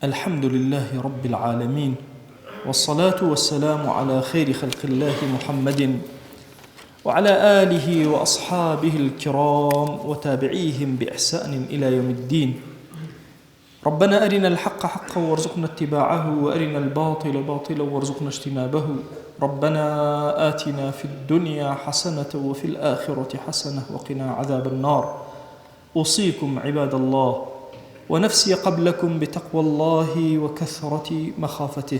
الحمد لله رب العالمين، والصلاة والسلام على خير خلق الله محمد وعلى آله وأصحابه الكرام وتابعيهم بإحسان إلى يوم الدين. ربنا أرنا الحق حقا وارزقنا اتباعه، وأرنا الباطل باطلا وارزقنا اجتنابه. ربنا آتنا في الدنيا حسنة وفي الآخرة حسنة وقنا عذاب النار. أوصيكم عباد الله ونفسي قبلكم بتقوى الله وكثرة مخافته،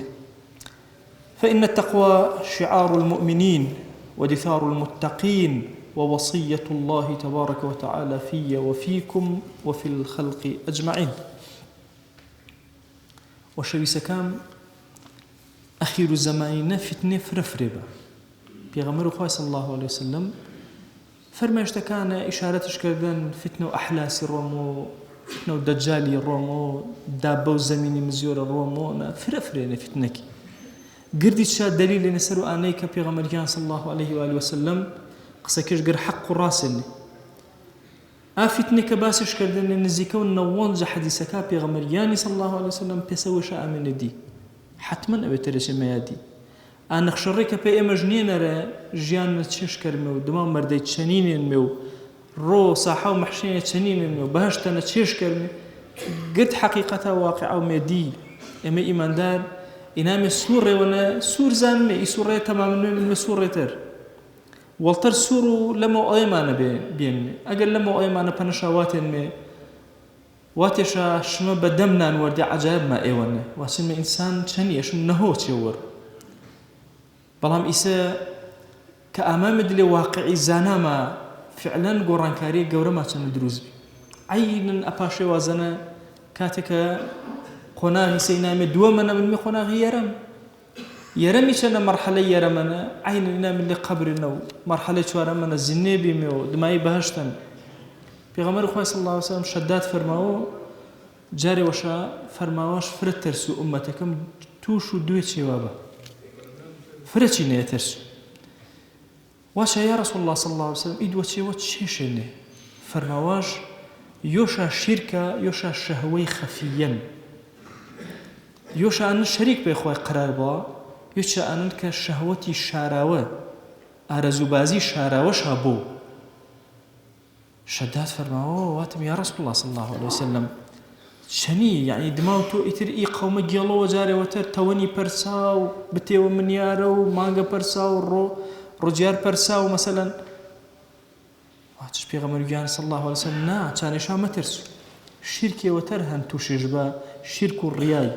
فإن التقوى شعار المؤمنين ودثار المتقين ووصية الله تبارك وتعالى في وفيكم وفي الخلق أجمعين. وشويسكام أخير الزمان فتنة فرفربة بيغمر خواه صلى الله عليه وسلم فرماشتكان إشارتش كردن فتنة أحلاس الرومو، فتنة الدجالي الرومو، دابو الزميني مزيور الرومو فرفرين فتنك قردي تشاد دليل نسرو آنيك بيغمر صلى الله عليه وآله وسلم قسكيش قر حق راسل آفتنك باسش كردن نزيكون نوانج حديثك بيغمر صلى الله عليه وسلم بيسوي شاء من دي حتما أبترش ما يدي أنا خشريك بي إمجنين را جيان تشيش كرمي ودمام مردي تشانين ميو رو صاحو محشين تشانين ميو بهشتنا تشيش كرمي قد حقيقة واقعة ومدي إما إيمان دار إنامي سورة وانا سور زان مي سورة تماما من سورة تر والتر سورو لما أيمان بين أقل لما أيمان بنشاوات مي واتشا شما بدمنا نوردي عجائب ما ايوانا واسم إنسان شنية شم نهو تشور بلام إسا كأمام دلي واقعي زاناما فعلا قرانكاري قورما كان دروز بي عينا أباشي وازنا كاتك قناغي سينامي دوامنا من قناغي يرمي شنا مرحلة يرمنا عينا إنام اللي قبرنا مرحلة شوارمنا الزنيبي ميو دمائي بهشتن پیغمبر خواه صلی الله علیه وسلم شداد فرماو جاری وشا فرماواش فرد ترسو امتكم توشو دويت شوابا فرد چي نه ترسو واشا يا رسول الله صلى الله عليه وسلم إدوة شوات شيشنه فرماواش يوشا شركة يوشا شهوي خفيا يوشا أن الشريك بيخواه قرار با يوشا أن كشهوتي شاراوة أرزو بازي شاراوة شابو شداد فرماوه واتم يا رسول الله صلى الله عليه وسلم شني يعني دماغتو إتر قوم جيلو وجاري وتر تواني برساو بتيو منيارو مانغا برساو رجيار برساو مثلا واتش بيغمر صلى الله عليه وسلم نا كان شا ما ترسو شركي وتر هن توشجبا شرك الرياي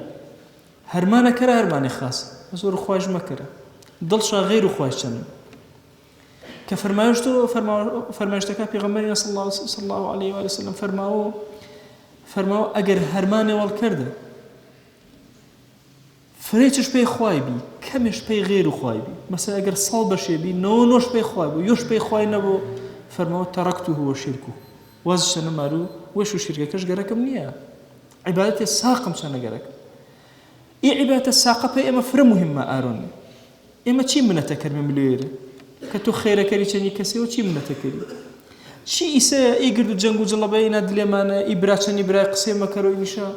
هرمانا كرا هرماني خاص وزور خواج مكرا ضلشا غير خواج شنو كفرماجتو فرماجتك پیغمبر صلى الله عليه وسلم فرماو اگر هرمانه والكرده فريتش بي خواي بي كمش بي غير خواي بي مثلا اگر صلبش بي نوش بي خواي بي يوش بي خواي نبو فرماو تركته وشركه وازش نمارو وشو شرككش غركم نيا عبادتي الساقم شنو غرك اي عباده الساقه بي اما فر مهمه ارون اما شي من تكرم مليره كتو خير كري تشني كسي وشي من تكري شي إسا يقدر جنگو جل بينا دليمانا إبراشن إبرا قسم كرو إنشاء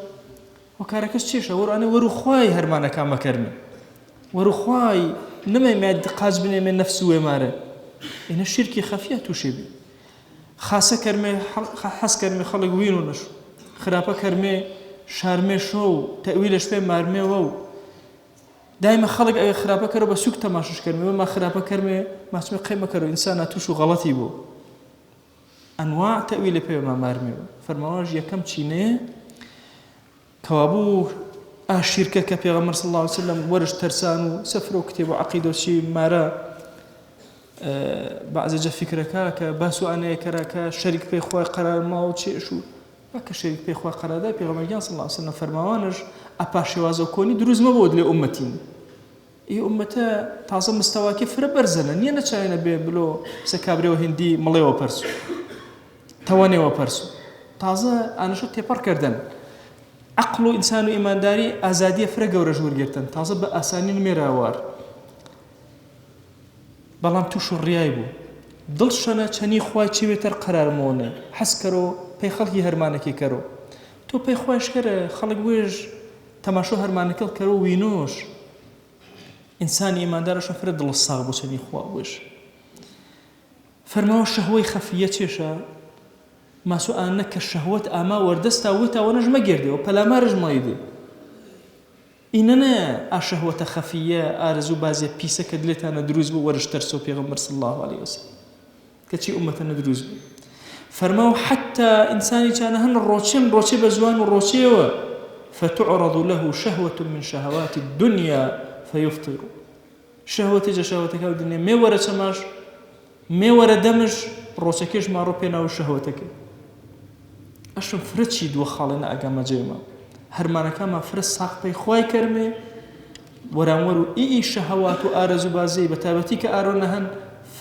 وكاركش تشيشا أنا ورو خواي هرمانا كام كرمي ورو خواي نما يمد قاز بني من نفسه وماره إن الشرك خفية تشبه خاصة كرمي حس كرمي خلق وينو نشو خرابة كرمي شارمي شو تأويلش في مارمي وو دائما خلق أي خرابة كرو بسوق تماشش كرمي وما خرابة كرمي ما اسمه قيمة كرو إنسان توشو غلطي بو أنواع تأويل بيه ما مارمي فرماواج يكم تشينه كوابو الشركة كبيغمر صلى الله عليه وسلم ورش ترسانو سفرو كتبو عقيدو شي مارا بعض جا فكرك كباسو أنا كراك شريك بيه خواي قرار ما وشي شو وكا شريك بيه خواي قرار دا بيغمر صلى الله عليه وسلم فرماوانج أباشي وازو كوني دروز مبود لأمتين إيه أمتا تازا مستواكي فرا برزنا نيانا چاينا بلو سكابري وهندي ملي وبرسو تواني وبرسو تازا أنا شو تيبار كردن عقلو إنسانو إيمان داري أزادية فرا قورا جور جرتن تازا بأسانين ميراوار بلام توشو الريايبو دلشنا چني خواي چويتر قرار مونه حس کرو پي خلقي هرمانكي کرو تو پي خواش كره خلق ويج تەماشۆ هەرمانەکەڵ کەرە و وینۆش ئینسانی ئیماندارەشە فرە دڵ ساغ بۆ چەنی خوا بۆش فەرماوە شەهوەی خەفیە چێشە ماسو ئانە کە شەهوەت ئاما وەردەستا وتاوەنەش مەگەردێەوە پەلامارش مایدێ ئینە نەیە ئاشەهوەتە خەفیە ئارزوو بازێ پیسە کە دلێتانە دروست بوو وەرش تەرسۆ پێغەمبەر صلی الله عليه وسلم کەچی ئومەتەنە دروست بوو فەرماوە حتى ئینسانی چانە هەن ڕۆچێ بە زوان و ڕۆچێەوە فتعرض له شهوة من شهوات الدنيا فيفطر شهوة شهوتك الدنيا ما ورا سماش ما ورا دمج روسكيش ما روبينا وشهوتك اشم فرتشي دو خالنا اقام جيما هرمانا كما فرس ساقطي خواي كرمي ورامورو اي شهوات وارزو بازي بتابتيك ارونهن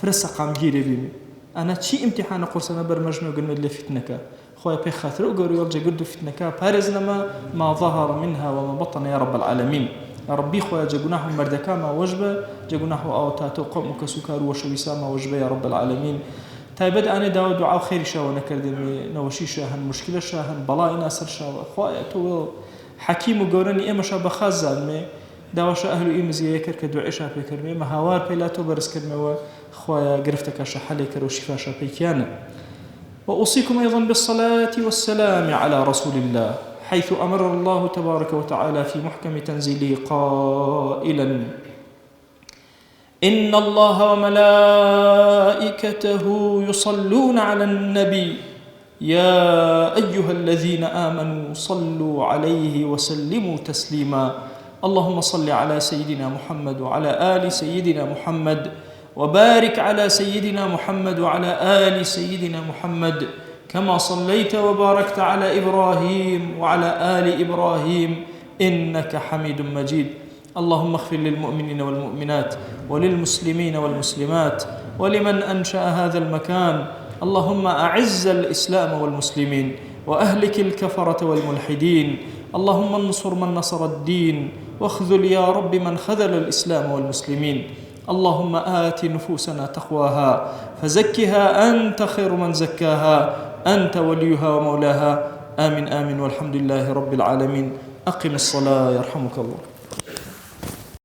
فرس قام جيري بيمي انا شي امتحان قرصنا برمجنا وقلنا اللي فتنك خويا بي خاطر وقالوا يرجع قدو فتنكا بارزنا ما ظهر منها وما بطن يا رب العالمين يا ربي خويا جاكوناحو مردكا ما وجبه جاكوناحو اوتاتو قوم كسكر وشويسا ما وجبه يا رب العالمين تايبد انا داو دعاء خير شاو نكردمي نوشي شاهن مشكله شاهن بلاي ناصر شاو خويا تو حكيم وقورني اما شاب خازن مي داوش اهل ايمزي يكر كدعاء شافي كرمي ما هوار بلا تو برس كرمي خويا قرفتك شحالي كرو شفا شافي كان وأوصيكم أيضا بالصلاة والسلام على رسول الله حيث أمر الله تبارك وتعالى في محكم تنزيله قائلا إن الله وملائكته يصلون على النبي يا أيها الذين آمنوا صلوا عليه وسلموا تسليما اللهم صل على سيدنا محمد وعلى آل سيدنا محمد وبارك على سيدنا محمد وعلى آل سيدنا محمد كما صليت وباركت على إبراهيم وعلى آل إبراهيم إنك حميد مجيد اللهم اغفر للمؤمنين والمؤمنات وللمسلمين والمسلمات ولمن أنشأ هذا المكان اللهم أعز الإسلام والمسلمين وأهلك الكفرة والملحدين اللهم انصر من نصر الدين واخذل يا رب من خذل الإسلام والمسلمين اللهم آت نفوسنا تقواها فزكها أنت خير من زكاها أنت وليها ومولاها آمين آمين والحمد لله رب العالمين أقم الصلاة يرحمك الله